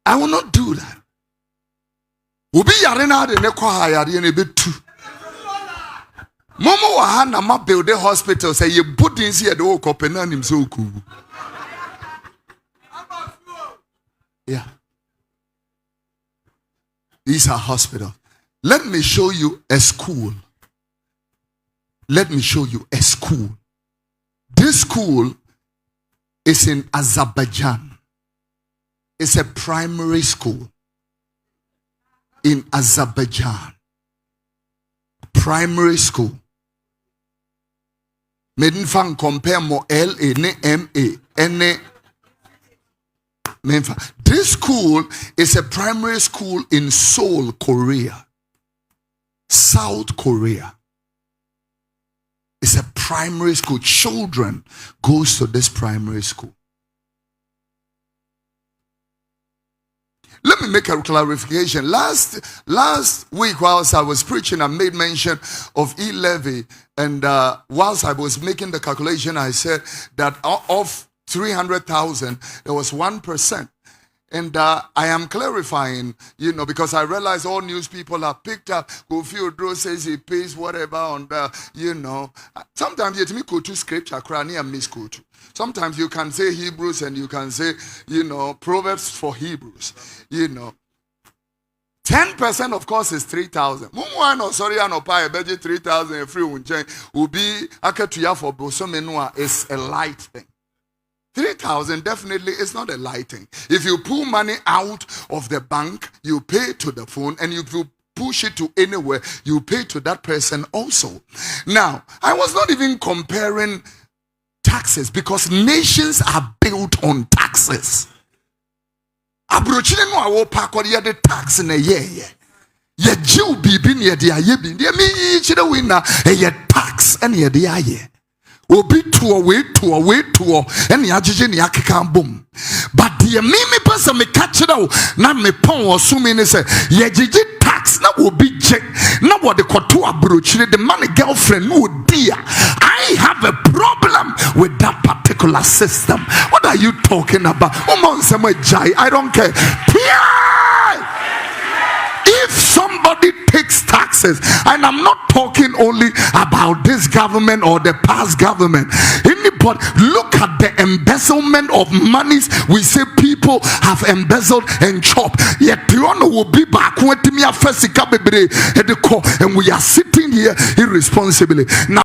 I will not do that. Ubi yarena de ne kwa hayari ne betu. Momo wa na ma build a hospital say ye budding see the whole Copenhagen so cool. Yeah. These are hospitals. Let me show you a school. Let me show you a school. This school is in Azerbaijan. It's a primary school in Azerbaijan. Primary school. Medin fan compare mo LA ne MA ne. This school is a primary school in Seoul, Korea. South Korea. It's a primary school. Children goes to this primary school. Let me make a clarification. Last week, whilst I was preaching, I made mention of e-levy, and whilst I was making the calculation, I said that of 300,000, there was 1%. And I am clarifying, because I realize all news people have picked up. Kofi Oduro says he pays whatever on the, Sometimes you me go to scripture, and miss go to. Sometimes you can say Hebrews and you can say, Proverbs for Hebrews, 10% of course is 3,000. Mumwano sorry ano pa budget 3,000 free unchen will be akatuya for bosomenua is a light thing. 3,000 definitely is not a light thing. If you pull money out of the bank, you pay to the phone, and if you push it to anywhere, you pay to that person also. Now, I was not even comparing taxes because nations are built on taxes. Abrochine no awo pa kwade de tax na ye. Ye jiw bibi ne de aye bi. De me chire we na ye tax and ye de aye. Obi to we and yajije ni akeka bom. But the me person me catch it out na me pon wo so me ne say ye jije tax na obi je na what the koto abrochire the man girlfriend no dia. I have a problem with that particular system. What are you talking about? I don't care. If somebody takes taxes, and I'm not talking only about this government or the past government, anybody look at the embezzlement of monies we say people have embezzled and chopped. Yet Tiono will be back when and we are sitting here irresponsibly. Now